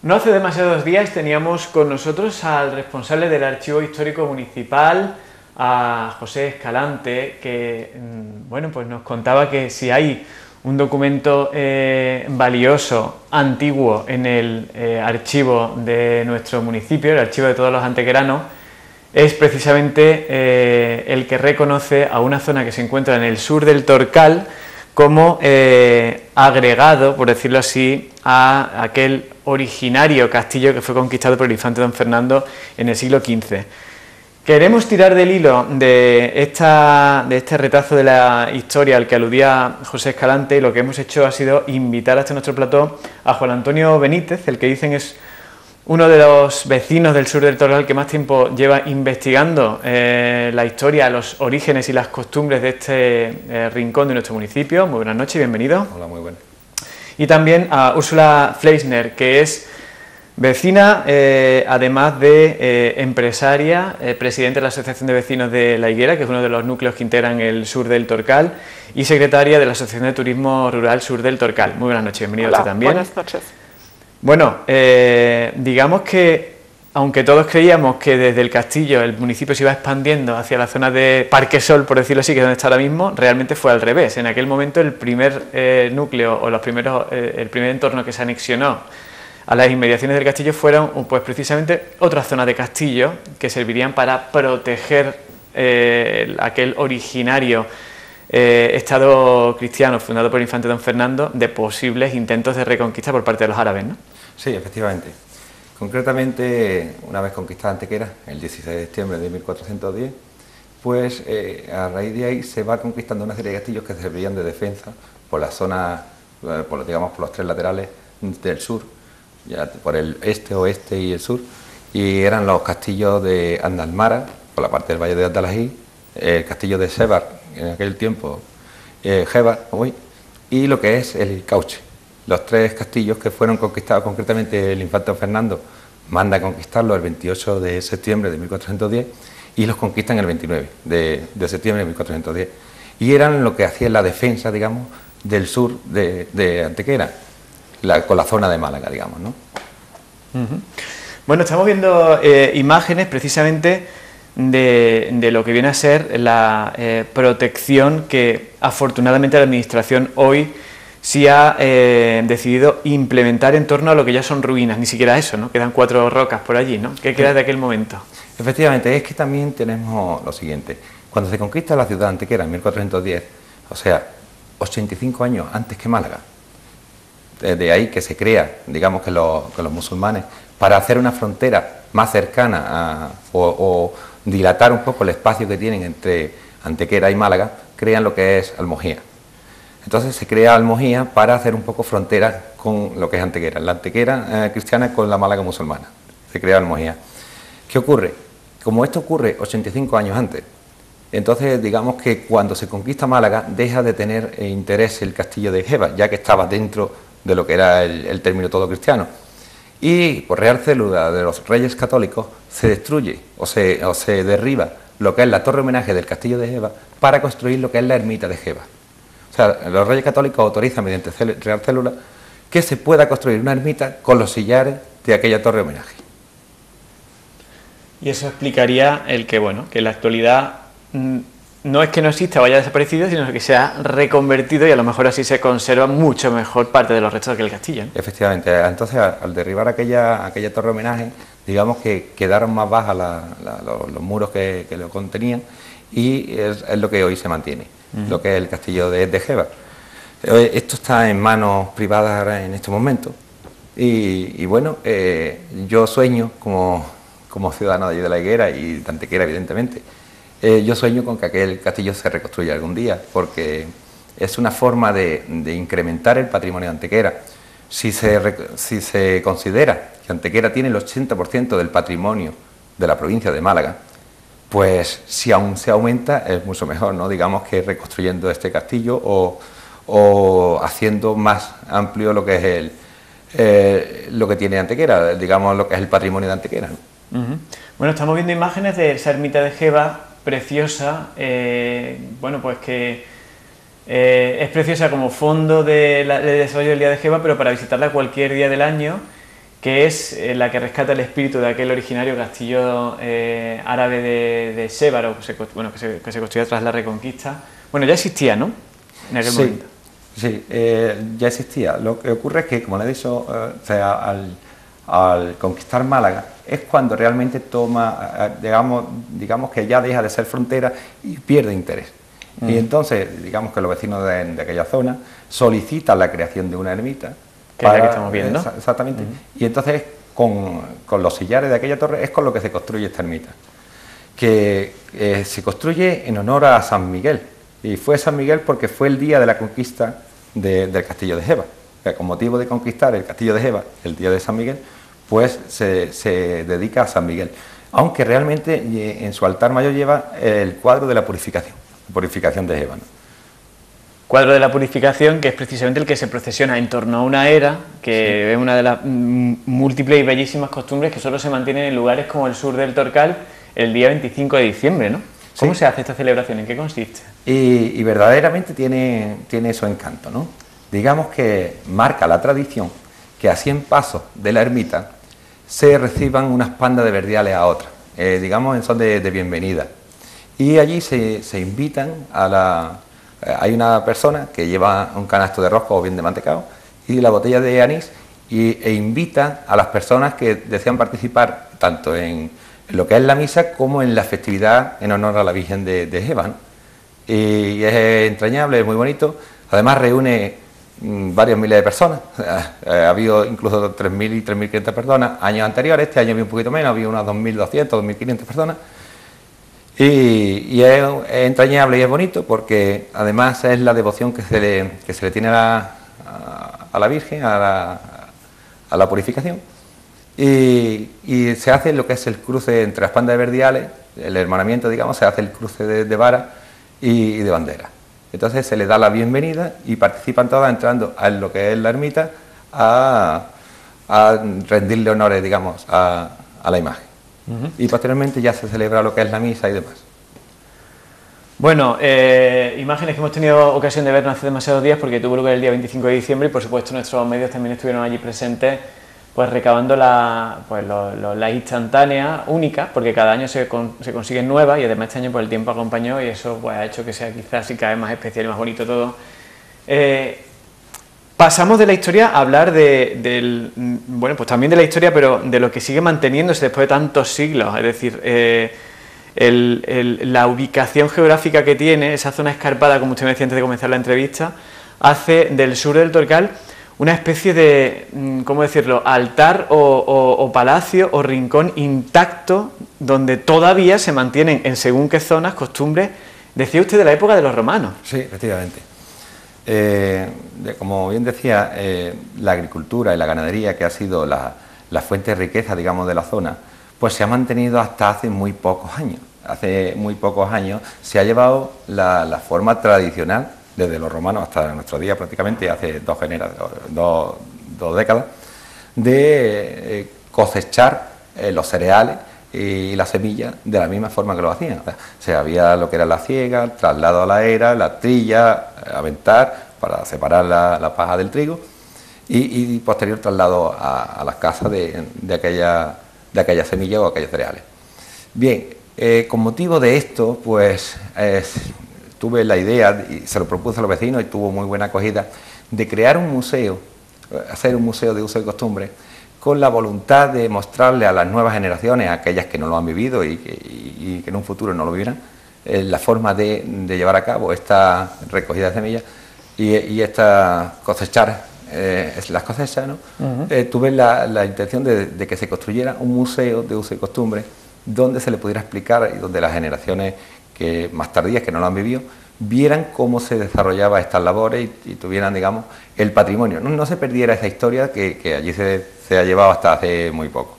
No hace demasiados días teníamos con nosotros al responsable del Archivo Histórico Municipal, a José Escalante, que bueno, pues nos contaba que si hay un documento valioso, antiguo, en el archivo de nuestro municipio, el archivo de todos los antequeranos, es precisamente el que reconoce a una zona que se encuentra en el sur del Torcal como agregado, por decirlo así, a aquel originario castillo que fue conquistado por el infante don Fernando en el siglo XV. Queremos tirar del hilo de este retazo de la historia al que aludía José Escalante, y lo que hemos hecho ha sido invitar hasta nuestro plató a Juan Antonio Benítez, el que dicen es uno de los vecinos del sur del Torcal que más tiempo lleva investigando la historia, los orígenes y las costumbres de este rincón de nuestro municipio. Muy buenas noches y bienvenido. Hola, muy buenas. Y también a Úrsula Fleisner, que es vecina, además de empresaria, presidenta de la Asociación de Vecinos de La Higuera, que es uno de los núcleos que integran el sur del Torcal, y secretaria de la Asociación de Turismo Rural Sur del Torcal. Muy buenas noches, bienvenido. Hola, usted también. Buenas noches. Bueno, digamos que, aunque todos creíamos que desde el castillo el municipio se iba expandiendo hacia la zona de Parque Sol, por decirlo así, que es donde está ahora mismo, realmente fue al revés. En aquel momento el primer núcleo o el primer entorno que se anexionó a las inmediaciones del castillo fueron pues precisamente otras zonas de castillo que servirían para proteger aquel originario Estado cristiano fundado por el infante don Fernando de posibles intentos de reconquista por parte de los árabes, ¿no? Sí, efectivamente. Concretamente, una vez conquistada Antequera, el 16 de septiembre de 1410, pues a raíz de ahí se va conquistando una serie de castillos que servían de defensa por la zona, por los tres laterales del sur, ya por el este, oeste y el sur, y eran los castillos de Andalmara, por la parte del valle de Andalají, el castillo de Sébar, en aquel tiempo Gébar, y lo que es el Cauche. Los tres castillos que fueron conquistados, concretamente el infante don Fernando manda a conquistarlos el 28 de septiembre de 1410 y los conquistan el 29 de septiembre de 1410. Y eran lo que hacían la defensa, digamos, del sur de Antequera, con la zona de Málaga, digamos, ¿no? Bueno, estamos viendo imágenes precisamente de lo que viene a ser la protección que afortunadamente la Administración hoy sí ha decidido implementar en torno a lo que ya son ruinas, ni siquiera eso, ¿no? Quedan 4 rocas por allí, ¿no? ¿Qué queda de aquel momento? Efectivamente, es que también tenemos lo siguiente. Cuando se conquista la ciudad de Antequera en 1410, o sea, 85 años antes que Málaga, de ahí que se crea, digamos que los musulmanes, para hacer una frontera más cercana o dilatar un poco el espacio que tienen entre Antequera y Málaga, crean lo que es Almojía. Entonces se crea Almojía para hacer un poco frontera con lo que es Antequera, la Antequera cristiana con la Málaga musulmana. Se crea Almojía. ¿Qué ocurre? Como esto ocurre 85 años antes, entonces digamos que cuando se conquista Málaga deja de tener interés el castillo de Gébar, ya que estaba dentro de lo que era el término todo cristiano. Y por Real Célula de los Reyes Católicos se destruye o se derriba lo que es la torre homenaje del castillo de Gébar para construir lo que es la ermita de Gébar. O sea, los Reyes Católicos autorizan mediante Real Célula que se pueda construir una ermita con los sillares de aquella torre homenaje. Y eso explicaría el que, bueno, que en la actualidad no es que no exista o haya desaparecido, sino que se ha reconvertido y a lo mejor así se conserva mucho mejor parte de los restos de aquel castillo, ¿no? Efectivamente, entonces al derribar aquella torre homenaje, digamos que quedaron más bajas los muros que lo contenían y es lo que hoy se mantiene, lo que es el castillo de Gébar. Esto está en manos privadas ahora en este momento y bueno, yo sueño como ciudadano de La Higuera y de Antequera, evidentemente, yo sueño con que aquel castillo se reconstruya algún día, porque es una forma de incrementar el patrimonio de Antequera. Si se considera que Antequera tiene el 80% del patrimonio de la provincia de Málaga, pues si aún se aumenta es mucho mejor, ¿no? Digamos que reconstruyendo este castillo o haciendo más amplio lo que es lo que tiene Antequera, digamos lo que es el patrimonio de Antequera, ¿no? Bueno, estamos viendo imágenes de esa ermita de Gébar preciosa, bueno, pues que es preciosa como fondo de desarrollo del Día de Gébar, pero para visitarla cualquier día del año, que es la que rescata el espíritu de aquel originario castillo árabe de Sébaro, que se construyó tras la Reconquista. Bueno, ya existía, ¿no? En aquel momento. Sí, ya existía. Lo que ocurre es que, como le he dicho, al conquistar Málaga es cuando realmente toma, digamos que ya deja de ser frontera y pierde interés. Y entonces, digamos que los vecinos de aquella zona solicitan la creación de una ermita. Que es la que estamos viendo. Exactamente. Y entonces, con los sillares de aquella torre es con lo que se construye esta ermita, que se construye en honor a San Miguel. Y fue San Miguel porque fue el día de la conquista del castillo de Jeva. O sea, con motivo de conquistar el castillo de Jeva, el día de San Miguel, pues se dedica a San Miguel. Aunque realmente en su altar mayor lleva el cuadro de la purificación de Jeva, ¿no? Cuadro de la purificación, que es precisamente el que se procesiona en torno a una era, que es una de las múltiples y bellísimas costumbres que solo se mantienen en lugares como el sur del Torcal el día 25 de diciembre, ¿no? ¿Cómo se hace esta celebración? ¿En qué consiste? Y verdaderamente tiene su encanto, ¿no? Digamos que marca la tradición que a 100 pasos de la ermita se reciban unas pandas de verdiales a otras, digamos en son de bienvenida. Y allí se invitan hay una persona que lleva un canasto de rosco o bien de mantecado y la botella de anís e invita a las personas que desean participar tanto en lo que es la misa como en la festividad en honor a la Virgen de Jeva, ¿no? Y es entrañable, es muy bonito. Además reúne varios miles de personas. Ha habido incluso 3.000 y 3.500 personas años anteriores. Este año había un poquito menos, había unas 2.200, 2.500 personas. Y es entrañable y es bonito porque además es la devoción que se le tiene a la Virgen, a la purificación. Y se hace lo que es el cruce entre las pandas de verdiales, el hermanamiento, digamos, se hace el cruce de vara y de bandera. Entonces se le da la bienvenida y participan todas entrando a lo que es la ermita a rendirle honores, digamos, a la imagen. Y posteriormente ya se celebra lo que es la misa y demás. Bueno, imágenes que hemos tenido ocasión de ver no hace demasiados días porque tuvo lugar el día 25 de diciembre y por supuesto nuestros medios también estuvieron allí presentes, pues recabando las instantáneas únicas, porque cada año se consiguen nuevas y además este año pues el tiempo acompañó y eso pues ha hecho que sea quizás y cada vez más especial y más bonito todo. Pasamos de la historia a hablar bueno, pues también de la historia, pero de lo que sigue manteniéndose después de tantos siglos, es decir, la ubicación geográfica que tiene, esa zona escarpada, como usted me decía antes de comenzar la entrevista, hace del sur del Torcal una especie de, ¿cómo decirlo?, altar o palacio o rincón intacto donde todavía se mantienen en según qué zonas costumbres, decía usted, de la época de los romanos. Sí, efectivamente. Como bien decía, la agricultura y la ganadería, que ha sido la fuente de riqueza, digamos, de la zona, pues se ha mantenido hasta hace muy pocos años. Hace muy pocos años se ha llevado la forma tradicional, desde los romanos hasta nuestro día prácticamente, hace dos décadas, de cosechar los cereales y las semillas de la misma forma que lo hacían. O sea, había lo que era la siega, el traslado a la era, la trilla, aventar para separar la paja del trigo y posterior traslado a las casas de aquella semilla o aquellos cereales. Bien, con motivo de esto, pues tuve la idea, y se lo propuse a los vecinos y tuvo muy buena acogida, de crear un museo, hacer un museo de uso y costumbre, con la voluntad de mostrarle a las nuevas generaciones, a aquellas que no lo han vivido y que en un futuro no lo vivirán, la forma de llevar a cabo esta recogida de semillas y esta cosechar las cosechas, ¿no? Tuve la intención de que se construyera un museo de uso y costumbre donde se le pudiera explicar y donde las generaciones que más tardías, que no lo han vivido, vieran cómo se desarrollaba estas labores y tuvieran, digamos, el patrimonio. No se perdiera esa historia que allí se ha llevado hasta hace muy poco.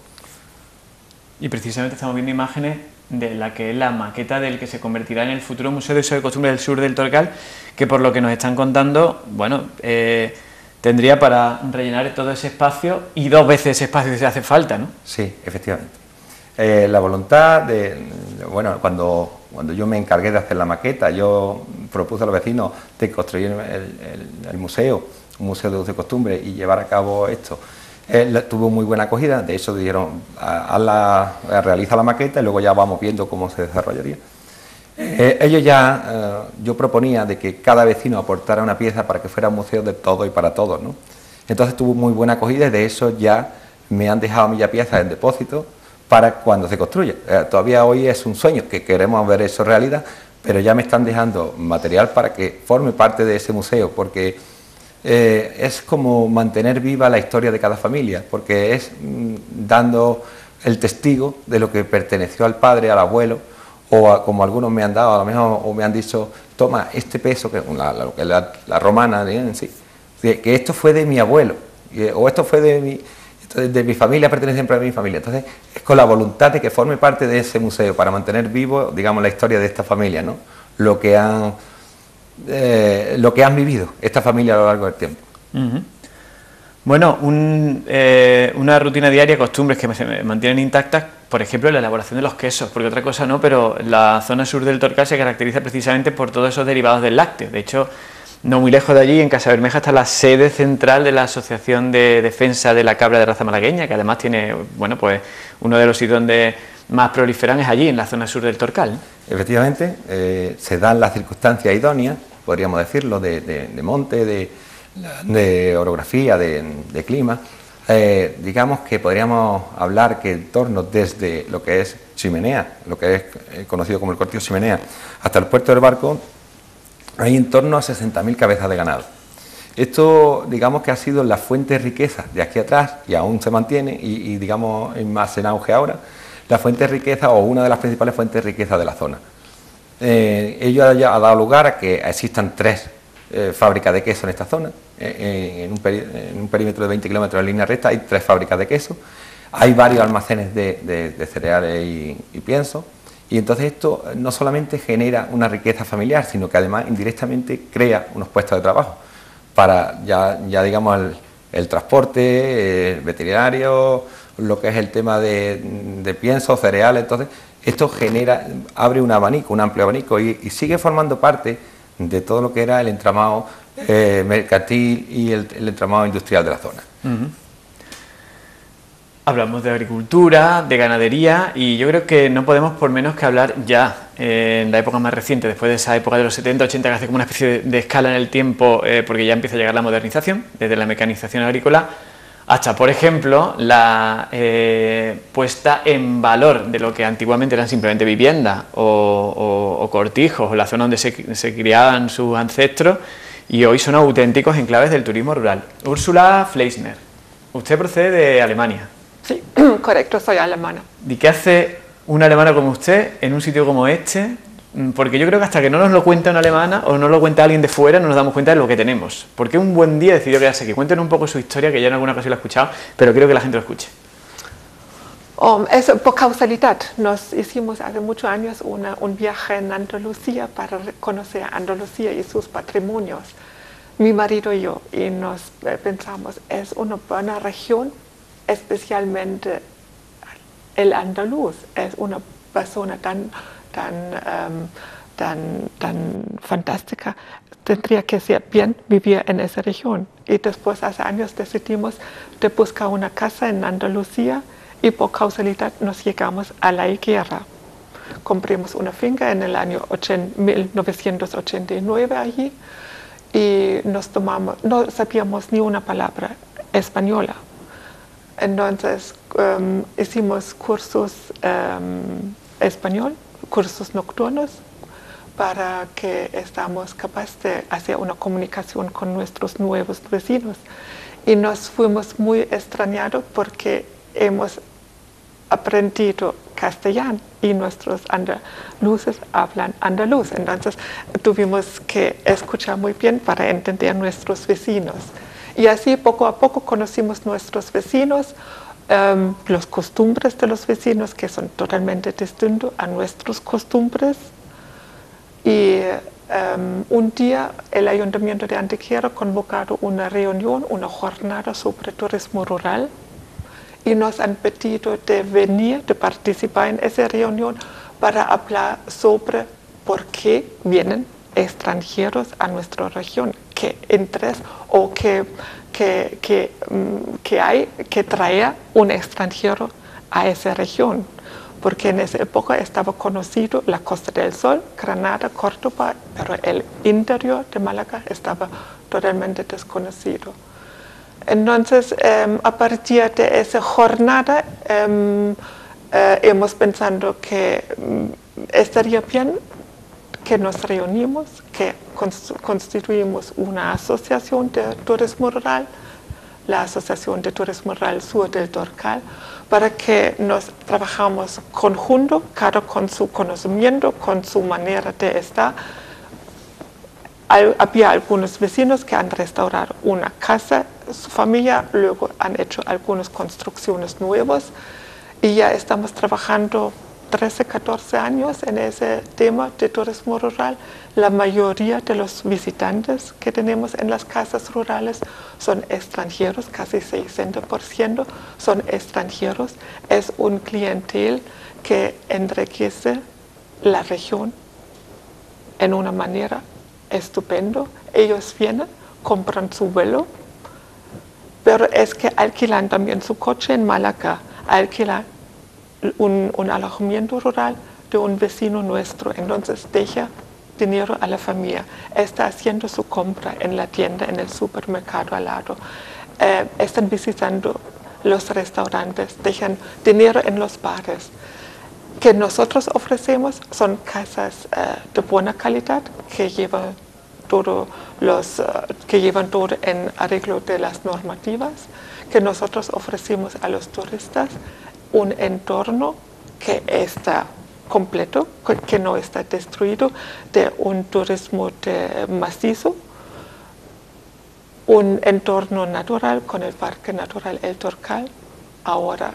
Y precisamente estamos viendo imágenes de la que es la maqueta del que se convertirá en el futuro Museo de Uso y Costumbre del Sur del Torcal, que por lo que nos están contando, bueno, tendría para rellenar todo ese espacio y 2 veces ese espacio si hace falta, ¿no? Sí, efectivamente. La voluntad bueno, cuando yo me encargué de hacer la maqueta, yo propuse a los vecinos de construir el museo, un museo de uso y costumbre y llevar a cabo esto. Tuvo muy buena acogida, de hecho dijeron, realiza la maqueta y luego ya vamos viendo cómo se desarrollaría. Yo proponía de que cada vecino aportara una pieza para que fuera un museo de todo y para todos, ¿no? Entonces tuvo muy buena acogida y de eso ya me han dejado a mí ya piezas en depósito para cuando se construya. Todavía hoy es un sueño, que queremos ver eso realidad, pero ya me están dejando material para que forme parte de ese museo, porque es como mantener viva la historia de cada familia, porque es dando el testigo de lo que perteneció al padre, al abuelo, o como algunos me han dado, a lo mejor, o me han dicho, toma este peso, que la romana en sí, que esto fue de mi abuelo, o esto fue de mi familia, pertenece siempre a mi familia. Entonces, es con la voluntad de que forme parte de ese museo, para mantener vivo, digamos, la historia de esta familia, ¿no? Lo que han vivido esta familia a lo largo del tiempo. Bueno, una rutina diaria, costumbres que se mantienen intactas, por ejemplo, la elaboración de los quesos, porque otra cosa no, pero la zona sur del Torcal se caracteriza precisamente por todos esos derivados del lácteo. De hecho, no muy lejos de allí, en Casabermeja, está la sede central de la Asociación de Defensa de la Cabra de Raza Malagueña, que además tiene, bueno, pues uno de los sitios donde más proliferan es allí, en la zona sur del Torcal. Efectivamente, se dan las circunstancias idóneas, podríamos decirlo, de monte, de orografía, de clima. Digamos que podríamos hablar que en torno desde lo que es Chimenea, lo que es conocido como el Cortijo Chimenea, hasta el puerto del Barco, hay en torno a 60.000 cabezas de ganado. Esto, digamos que ha sido la fuente de riqueza de aquí atrás y aún se mantiene y digamos, más en auge ahora, la fuente de riqueza o una de las principales fuentes de riqueza de la zona. Ello ha dado lugar a que existan 3 fábricas de queso en esta zona. En un perímetro de 20 kilómetros en línea recta hay 3 fábricas de queso. Hay varios almacenes de cereales y pienso. Y entonces esto no solamente genera una riqueza familiar, sino que además indirectamente crea unos puestos de trabajo para ya digamos el transporte, veterinario, lo que es el tema de piensos, cereales. Entonces esto abre un abanico, un amplio abanico y sigue formando parte de todo lo que era el entramado mercantil y el entramado industrial de la zona. Hablamos de agricultura, de ganadería y yo creo que no podemos por menos que hablar ya en la época más reciente, después de esa época de los 70, 80, que hace como una especie de escala en el tiempo, porque ya empieza a llegar la modernización, desde la mecanización agrícola hasta, por ejemplo, la puesta en valor de lo que antiguamente eran simplemente viviendas o cortijos, o la zona donde se criaban sus ancestros, y hoy son auténticos enclaves del turismo rural. Úrsula Fleisner, usted procede de Alemania. Sí, correcto, soy alemana. ¿Y qué hace una alemana como usted en un sitio como este? Porque yo creo que hasta que no nos lo cuenta una alemana o no lo cuenta alguien de fuera no nos damos cuenta de lo que tenemos. ¿Por qué un buen día decidió quedarse aquí? Cuéntenos un poco su historia, que ya en alguna ocasión la he escuchado, pero quiero que la gente lo escuche. Es por causalidad. Nos hicimos hace muchos años un viaje en Andalucía para conocer Andalucía y sus patrimonios, mi marido y yo, y nos pensamos, es una buena región, especialmente el andaluz, es una persona tan fantástica, tendría que ser bien vivir en esa región. Y después, hace años, decidimos de buscar una casa en Andalucía y por causalidad nos llegamos a la higuera. Compramos una finca en el año 1989 allí y no sabíamos ni una palabra española. Entonces hicimos cursos español, cursos nocturnos, para que estamos capaces de hacer una comunicación con nuestros nuevos vecinos. Y nos fuimos muy extrañados porque hemos aprendido castellano y nuestros andaluces hablan andaluz. Entonces tuvimos que escuchar muy bien para entender a nuestros vecinos. Y así poco a poco conocimos nuestros vecinos, las costumbres de los vecinos, que son totalmente distintos a nuestras costumbres. Y un día el Ayuntamiento de Antequera ha convocado una reunión, una jornada sobre turismo rural, y nos han pedido de venir, de participar en esa reunión para hablar sobre por qué vienen extranjeros a nuestra región. que entres o que traía un extranjero a esa región, porque en esa época estaba conocido la Costa del Sol, Granada, Córdoba, pero el interior de Málaga estaba totalmente desconocido. Entonces, a partir de esa jornada, hemos pensado que estaría bien que nos reunimos, que constituimos una asociación de turismo rural, la Asociación de Turismo Rural Sur del Torcal, para que nos trabajamos conjunto, cada con su conocimiento, con su manera de estar. Había algunos vecinos que han restaurado una casa, su familia, luego han hecho algunas construcciones nuevas y ya estamos trabajando 13, 14 años en ese tema de turismo rural. La mayoría de los visitantes que tenemos en las casas rurales son extranjeros, casi 60% son extranjeros. Es un clientel que enriquece la región en una manera estupenda. Ellos vienen, compran su vuelo, pero es que alquilan también su coche en Málaga, alquilan un alojamiento rural de un vecino nuestro, entonces deja dinero a la familia, está haciendo su compra en la tienda, en el supermercado al lado, están visitando los restaurantes, dejan dinero en los bares. Que nosotros ofrecemos son casas de buena calidad que llevan todo en arreglo de las normativas, que nosotros ofrecemos a los turistas un entorno que está completo, que no está destruido, de un turismo macizo, un entorno natural con el Parque Natural El Torcal. Ahora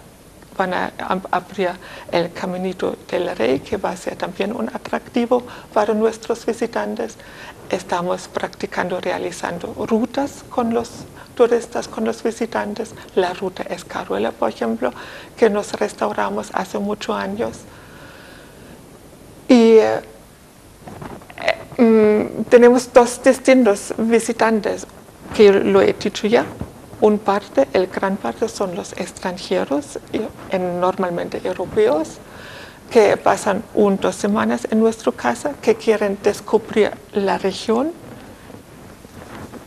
van a abrir el Caminito del Rey, que va a ser también un atractivo para nuestros visitantes. Estamos practicando, realizando rutas con los turistas, con los visitantes. La ruta Escaruela, por ejemplo, que nos restauramos hace muchos años. Y tenemos dos distintos visitantes, que lo he dicho ya. El gran parte son los extranjeros, normalmente europeos, que pasan 1 o 2 semanas en nuestra casa, que quieren descubrir la región,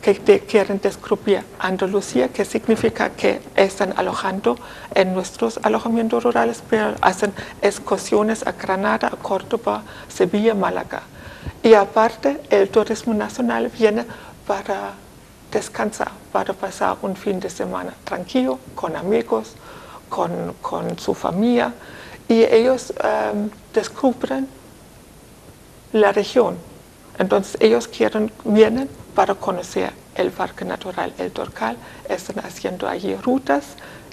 que quieren descubrir Andalucía, que significa que están alojando en nuestros alojamientos rurales, pero hacen excursiones a Granada, a Córdoba, Sevilla, Málaga. Y aparte, el turismo nacional viene para descansar, para pasar un fin de semana tranquilo, con amigos, con su familia, y ellos descubren la región. Entonces ellos vienen para conocer el Parque Natural El Torcal, están haciendo allí rutas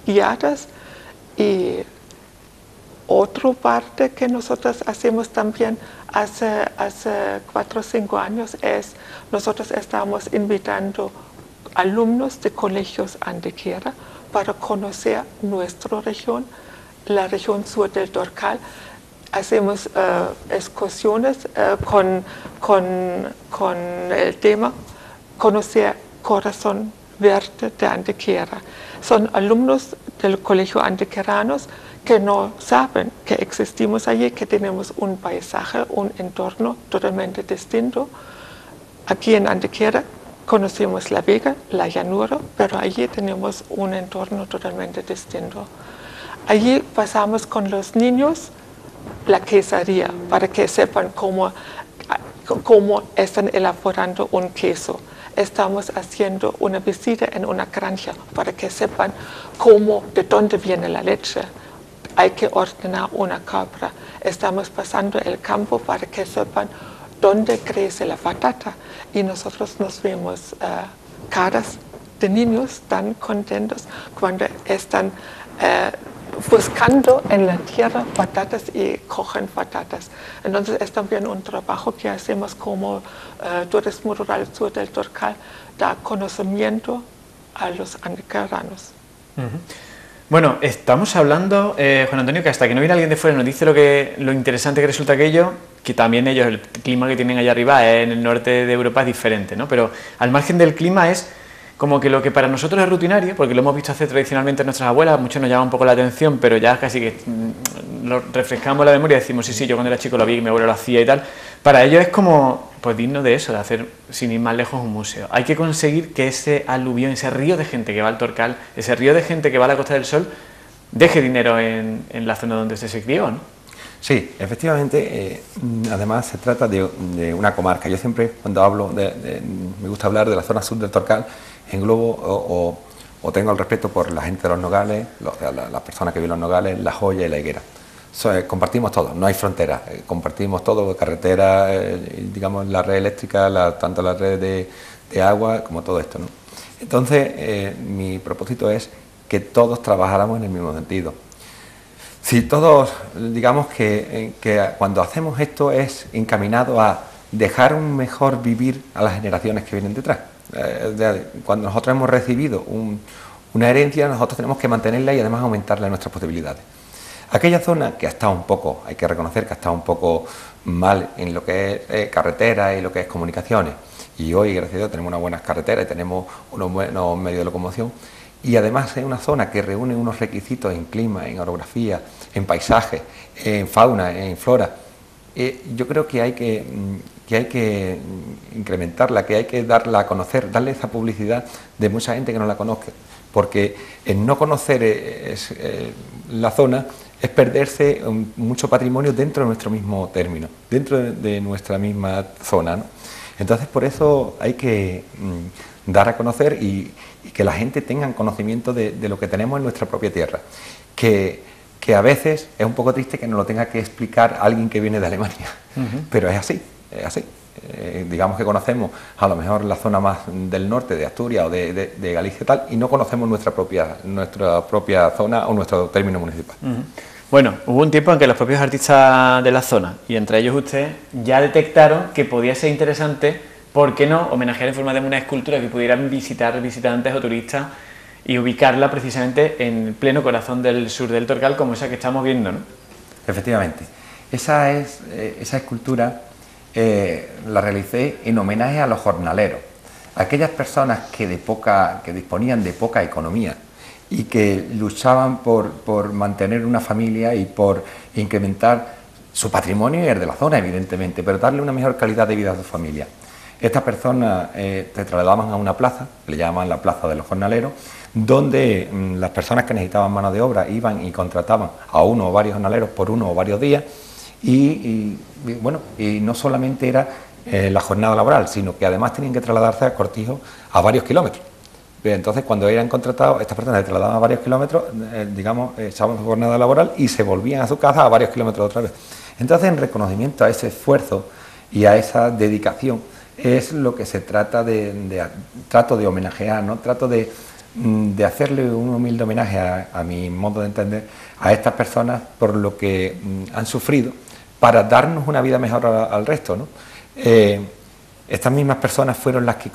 guiadas. Y otra parte que nosotros hacemos también hace 4 o 5 años es, nosotros estamos invitando alumnos de colegios Antequera para conocer nuestra región, la región sur del Torcal. Hacemos excursiones con el tema conocer Corazón Verde de Antequera. Son alumnos del colegio antequeranos que no saben que existimos allí, que tenemos un paisaje, un entorno totalmente distinto. Aquí en Antequera conocemos la vega, la llanura, pero allí tenemos un entorno totalmente distinto. Allí pasamos con los niños la quesería para que sepan cómo están elaborando un queso. Estamos haciendo una visita en una granja para que sepan de dónde viene la leche. Hay que ordenar una cabra. Estamos pasando el campo para que sepan dónde crece la patata. Y nosotros nos vemos caras de niños tan contentos cuando están buscando en la tierra patatas y cogen patatas. Entonces es también un trabajo que hacemos como Turismo Rural Sur del Torcal, da conocimiento a los antequeranos. Bueno, estamos hablando, Juan Antonio, que hasta que no viene alguien de fuera y nos dice lo interesante que resulta aquello, que también ellos, el clima que tienen allá arriba en el norte de Europa es diferente, ¿no? Pero al margen del clima es como que lo que para nosotros es rutinario, porque lo hemos visto hacer tradicionalmente nuestras abuelas, mucho nos llama un poco la atención, pero ya casi que lo refrescamos la memoria y decimos, sí, yo cuando era chico lo vi, mi abuelo lo hacía y tal. Para ellos es como, pues digno de eso, de hacer, sin ir más lejos, un museo. Hay que conseguir que ese aluvión, ese río de gente que va al Torcal, ese río de gente que va a la Costa del Sol, deje dinero en la zona donde se crió, ¿no? Sí, efectivamente, además se trata de una comarca. Yo siempre, cuando hablo, me gusta hablar de la zona sur del Torcal, englobo o tengo el respeto por la gente de los Nogales, las personas que viven en los Nogales, La Joya y La Higuera. Compartimos todo, no hay fronteras, compartimos todo, carretera, digamos la red eléctrica, tanto la red de agua como todo esto, ¿no? Entonces, mi propósito es que todos trabajáramos en el mismo sentido. Si todos, digamos que cuando hacemos esto es encaminado a dejar un mejor vivir a las generaciones que vienen detrás. Cuando nosotros hemos recibido una herencia, nosotros tenemos que mantenerla y además aumentarle nuestras posibilidades. Aquella zona que ha estado un poco, hay que reconocer que ha estado un poco mal en lo que es carretera y lo que es comunicaciones, y hoy, gracias a Dios, tenemos unas buenas carreteras y tenemos unos buenos medios de locomoción, y además es una zona que reúne unos requisitos en clima, en orografía, en paisaje, en fauna, en flora. Yo creo que hay que incrementarla, que hay que darla a conocer, darle esa publicidad de mucha gente que no la conozca, porque el no conocer la zona es perderse mucho patrimonio dentro de nuestro mismo término, dentro de nuestra misma zona, ¿no? Entonces, por eso hay que dar a conocer y que la gente tenga conocimiento de lo que tenemos en nuestra propia tierra, que a veces es un poco triste que nos lo tenga que explicar alguien que viene de Alemania, pero es así, es así. Digamos que conocemos a lo mejor la zona más del norte de Asturias o de Galicia y tal, y no conocemos nuestra propia zona o nuestro término municipal. Bueno, hubo un tiempo en que los propios artistas de la zona, y entre ellos usted, ya detectaron que podía ser interesante, ¿por qué no?, homenajear en forma de una escultura que pudieran visitar visitantes o turistas y ubicarla precisamente en el pleno corazón del sur del Torcal, como esa que estamos viendo, ¿no? Efectivamente. Esa escultura la realicé en homenaje a los jornaleros, aquellas personas que disponían de poca economía y que luchaban por mantener una familia y por incrementar su patrimonio y el de la zona, evidentemente, pero darle una mejor calidad de vida a su familia. Estas personas se trasladaban a una plaza, que le llamaban la Plaza de los Jornaleros, donde las personas que necesitaban mano de obra iban y contrataban a uno o varios jornaleros por uno o varios días y no solamente era la jornada laboral, sino que además tenían que trasladarse a Cortijo a varios kilómetros. Entonces, cuando eran contratados, estas personas se trasladaban a varios kilómetros, echaban su jornada laboral y se volvían a su casa a varios kilómetros otra vez. Entonces, en reconocimiento a ese esfuerzo y a esa dedicación, es lo que se trata trato de homenajear, ¿no? Trato de hacerle un humilde homenaje a mi modo de entender a estas personas por lo que han sufrido para darnos una vida mejor al resto, ¿no? Estas mismas personas fueron las que,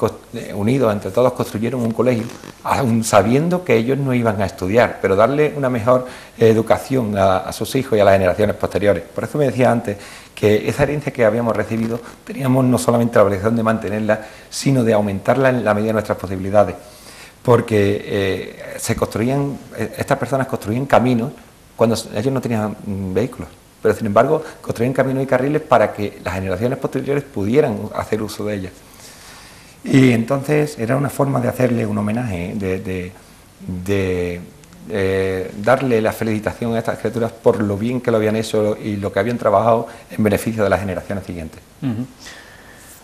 unidos entre todos, construyeron un colegio, aun sabiendo que ellos no iban a estudiar, pero darle una mejor educación a sus hijos y a las generaciones posteriores. Por eso me decía antes que esa herencia que habíamos recibido teníamos no solamente la obligación de mantenerla, sino de aumentarla en la medida de nuestras posibilidades, porque estas personas construían caminos cuando ellos no tenían vehículos, pero sin embargo construían caminos y carriles para que las generaciones posteriores pudieran hacer uso de ellas. Y entonces era una forma de hacerle un homenaje, de darle la felicitación a estas criaturas por lo bien que lo habían hecho y lo que habían trabajado en beneficio de las generaciones siguientes.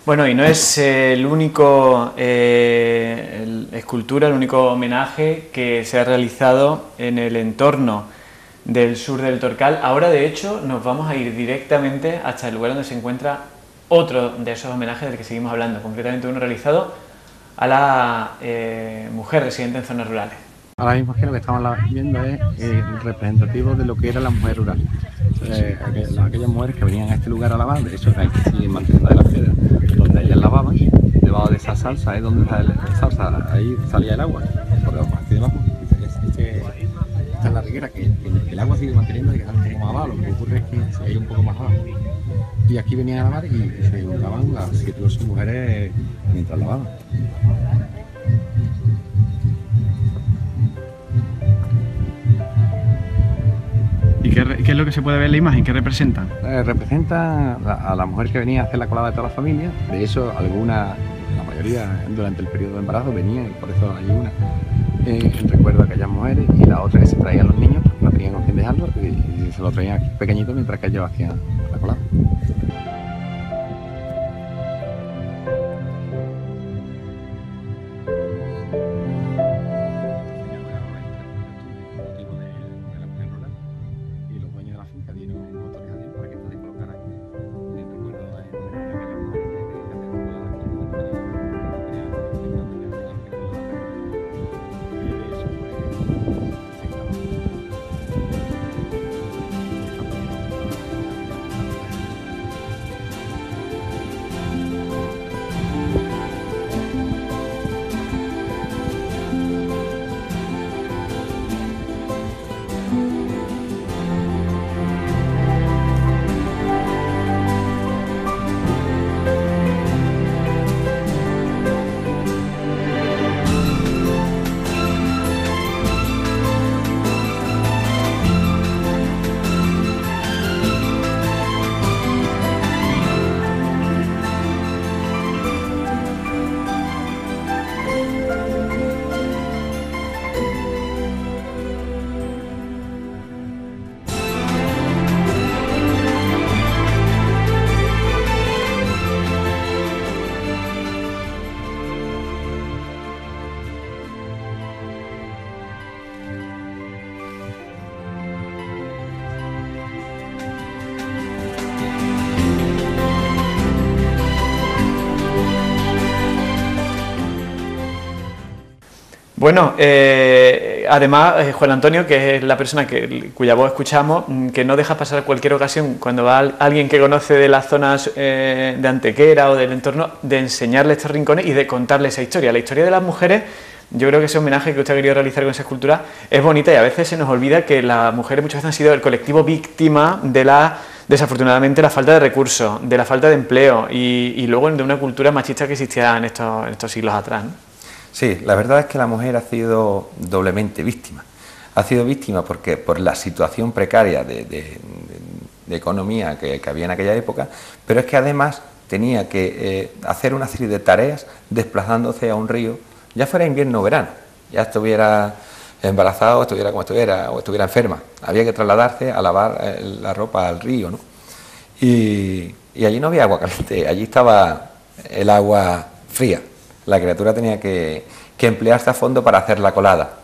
Bueno, y no es el único escultura, el único homenaje que se ha realizado en el entorno del sur del Torcal. Ahora, de hecho, nos vamos a ir directamente hasta el lugar donde se encuentra otro de esos homenajes del que seguimos hablando, concretamente uno realizado a la mujer residente en zonas rurales. Ahora mismo lo que estamos viendo es representativo de lo que era la mujer rural. Aquellas mujeres que venían a este lugar a lavar, de hecho hay que seguir manteniendo de la piedra, donde ellas lavaban, debajo de esa salsa es donde sale la salsa, ahí salía el agua, por aquí debajo. Esta es la reguera, que el agua sigue manteniendo y que sale un poco más abajo, lo que ocurre es que se ha ido un poco más abajo. y aquí venían a lavar y se juntaban las 7 o 8 mujeres mientras lavaban. ¿Y qué es lo que se puede ver en la imagen? ¿Qué representan? Representa a la mujer que venía a hacer la colada de toda la familia. De eso, algunas, la mayoría durante el periodo de embarazo venían, y por eso hay una en recuerdo a aquellas mujeres, y la otra que se traían los niños, porque no tenían con quién dejarlo, y se lo traían aquí pequeñito mientras que ellos hacían la colada. Bueno, además, Juan Antonio, que es la persona cuya voz escuchamos, que no deja pasar cualquier ocasión cuando va alguien que conoce de las zonas de Antequera o del entorno, de enseñarle estos rincones y de contarle esa historia. La historia de las mujeres, yo creo que ese homenaje que usted ha querido realizar con esa escultura es bonita, y a veces se nos olvida que las mujeres muchas veces han sido el colectivo víctima de desafortunadamente, la falta de recursos, de la falta de empleo y luego de una cultura machista que existía en estos siglos atrás, ¿no? Sí, la verdad es que la mujer ha sido doblemente víctima. Ha sido víctima porque por la situación precaria de economía que había en aquella época, pero es que además tenía que hacer una serie de tareas desplazándose a un río, ya fuera invierno o verano, ya estuviera embarazada o estuviera como estuviera, o estuviera enferma. Había que trasladarse a lavar la ropa al río, ¿no? Y allí no había agua caliente, allí estaba el agua fría. La criatura tenía que emplearse a fondo para hacer la colada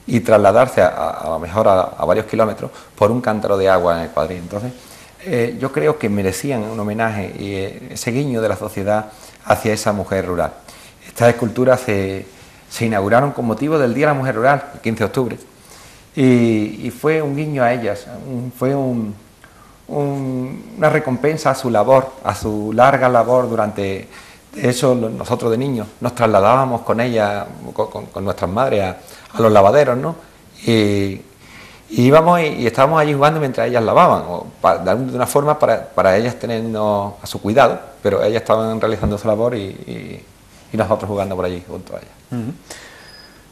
y trasladarse a lo mejor a varios kilómetros por un cántaro de agua en el cuadril. Entonces, yo creo que merecían un homenaje y ese guiño de la sociedad hacia esa mujer rural. Estas esculturas se inauguraron con motivo del Día de la Mujer Rural, el 15 de octubre, y fue un guiño a ellas, fue una recompensa a su labor, a su larga labor durante... De hecho, nosotros de niños nos trasladábamos con ella, con nuestras madres, a los lavaderos, ¿no? Y íbamos y estábamos allí jugando mientras ellas lavaban, o de una forma para ellas tenernos a su cuidado, pero ellas estaban realizando su labor y nosotros jugando por allí junto a ellas. Uh-huh.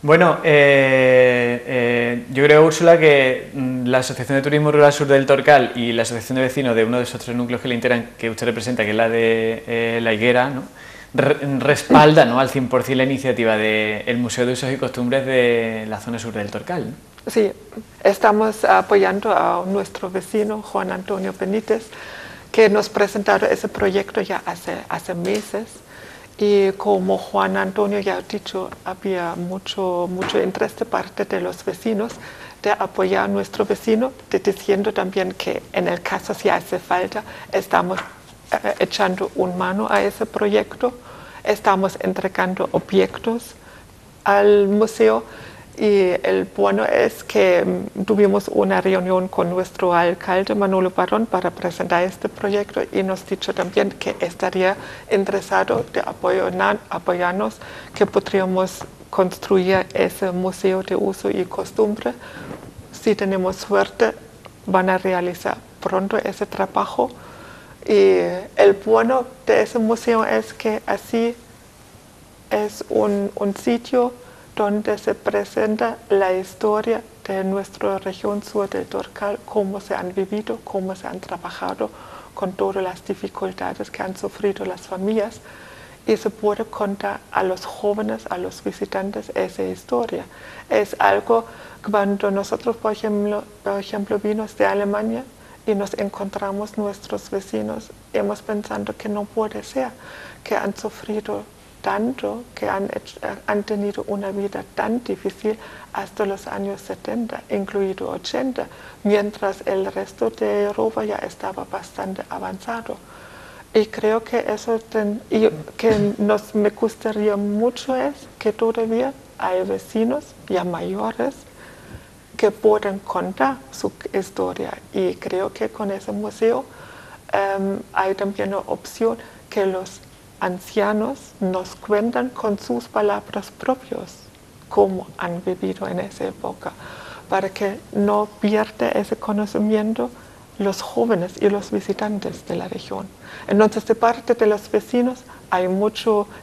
Bueno, yo creo, Úrsula, que la Asociación de Turismo Rural Sur del Torcal y la Asociación de Vecinos de uno de esos 3 núcleos que le integran, que usted representa, que es la de La Higuera, ¿no?, respalda, ¿no?, al 100% la iniciativa del Museo de Usos y Costumbres de la zona sur del Torcal, ¿no? Sí, estamos apoyando a nuestro vecino Juan Antonio Benítez, que nos presentaron ese proyecto ya hace meses, y como Juan Antonio ya ha dicho, había mucho interés de parte de los vecinos de apoyar a nuestro vecino, diciendo también que en el caso si hace falta, estamos echando una mano a ese proyecto, estamos entregando objetos al museo, y el bueno es que tuvimos una reunión con nuestro alcalde Manolo Barón para presentar este proyecto, y nos ha dicho también que estaría interesado de apoyarnos, que podríamos construir ese museo de uso y costumbre. Si tenemos suerte, van a realizar pronto ese trabajo, Y el bueno de ese museo es que así es un sitio donde se presenta la historia de nuestra región sur del Torcal, cómo se han vivido, cómo se han trabajado con todas las dificultades que han sufrido las familias, y se puede contar a los jóvenes, a los visitantes, esa historia. Es algo cuando nosotros, por ejemplo, vimos de Alemania y nos encontramos nuestros vecinos, hemos pensado que no puede ser, que han sufrido tanto, que han tenido una vida tan difícil hasta los años 70, incluido 80, mientras el resto de Europa ya estaba bastante avanzado. Y creo que eso me gustaría mucho es que todavía hay vecinos ya mayores que pueden contar su historia, y creo que con ese museo hay también la opción que los ancianos nos cuentan con sus palabras propias cómo han vivido en esa época, para que no pierda ese conocimiento los jóvenes y los visitantes de la región. Entonces, de parte de los vecinos,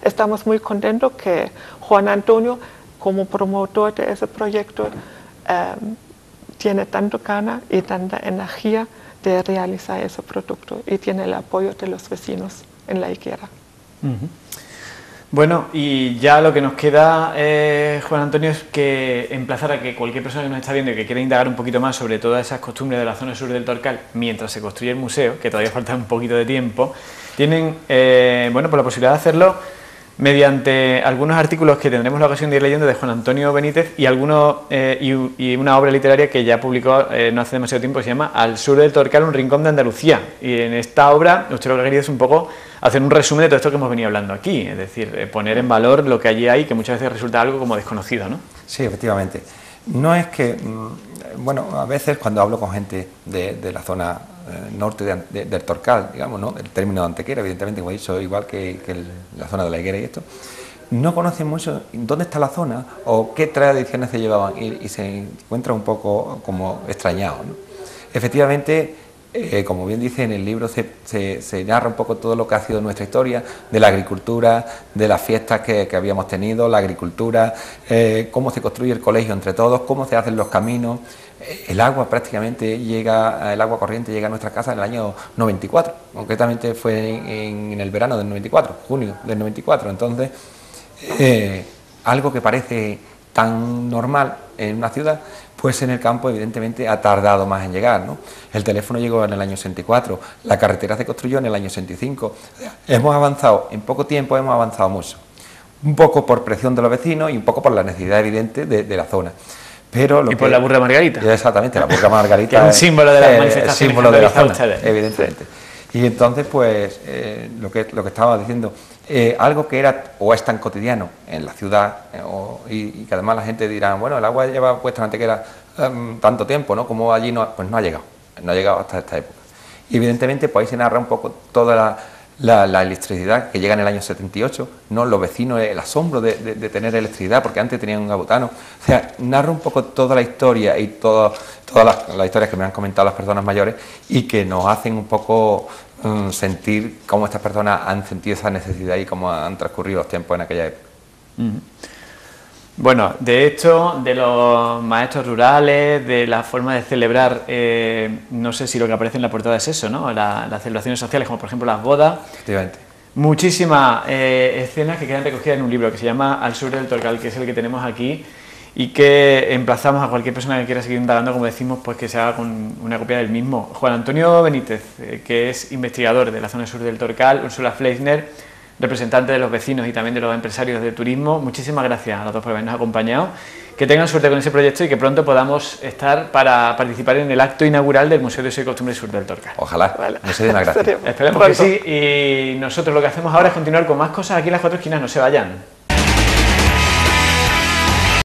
estamos muy contentos que Juan Antonio, como promotor de ese proyecto, tiene tanto gana y tanta energía de realizar ese producto, y tiene el apoyo de los vecinos en la higuera. Bueno, y ya lo que nos queda, Juan Antonio, es que emplazar a que cualquier persona que nos está viendo y que quiera indagar un poquito más sobre todas esas costumbres de la zona sur del Torcal mientras se construye el museo, que todavía falta un poquito de tiempo, tienen bueno, pues la posibilidad de hacerlo mediante algunos artículos que tendremos la ocasión de ir leyendo de Juan Antonio Benítez, y y una obra literaria que ya publicó no hace demasiado tiempo, que se llama Al sur del Torcal, un rincón de Andalucía. Y en esta obra usted lo que ha querido es un poco hacer un resumen de todo esto que hemos venido hablando aquí, es decir, poner en valor lo que allí hay, que muchas veces resulta algo como desconocido, ¿no? Sí, efectivamente. No es que, bueno, a veces cuando hablo con gente de la zona norte del Torcal, digamos, ¿no?, el término de Antequera, evidentemente, como he dicho, igual que la zona de la higuera y esto, no conocen mucho dónde está la zona o qué tradiciones se llevaban, y se encuentra un poco como extrañado, ¿no? Efectivamente, como bien dice en el libro, se narra un poco todo lo que ha sido nuestra historia, de la agricultura, de las fiestas que habíamos tenido, la agricultura, cómo se construye el colegio entre todos, cómo se hacen los caminos. El agua el agua corriente llega a nuestra casa en el año 94, concretamente fue en el verano del 94, junio del 94, entonces algo que parece tan normal en una ciudad, pues en el campo evidentemente ha tardado más en llegar, ¿no? El teléfono llegó en el año 64, la carretera se construyó en el año 65, hemos avanzado, en poco tiempo hemos avanzado mucho, un poco por presión de los vecinos y un poco por la necesidad evidente de la zona. Pero por la burra Margarita. Exactamente, la burra Margarita que es un símbolo de las manifestaciones, símbolo de la zona, ustedes, evidentemente. Sí. Y entonces, pues, lo que estaba diciendo, algo que era o es tan cotidiano en la ciudad, y que además la gente dirá, bueno, el agua lleva puesta en Antequera tanto tiempo, ¿no? Como allí pues no ha llegado hasta esta época. Y evidentemente, pues ahí se narra un poco toda la electricidad que llega en el año 78, ¿no? Los vecinos, el asombro de tener electricidad, porque antes tenían un gabutano. O sea, narra un poco toda la historia y todas las historias que me han comentado las personas mayores, y que nos hacen un poco sentir cómo estas personas han sentido esa necesidad y cómo han transcurrido los tiempos en aquella época. Bueno, de hecho, de los maestros rurales, de la forma de celebrar, no sé si lo que aparece en la portada es eso, ¿no? Las celebraciones sociales, como por ejemplo las bodas. Efectivamente. Muchísimas escenas que quedan recogidas en un libro que se llama Al sur del Torcal, que es el que tenemos aquí, y que emplazamos a cualquier persona que quiera seguir indagando, como decimos, pues que se haga con una copia del mismo. Juan Antonio Benítez, que es investigador de la zona sur del Torcal, Úrsula Fleisner, representante de los vecinos y también de los empresarios de turismo, muchísimas gracias a los dos por habernos acompañado, que tengan suerte con ese proyecto y que pronto podamos estar para participar en el acto inaugural del Museo de Usos y Costumbres Sur del Torcal. Ojalá, muchísimas gracias. Esperemos que sí, y nosotros lo que hacemos ahora es continuar con más cosas aquí en Las Cuatro Esquinas, no se vayan.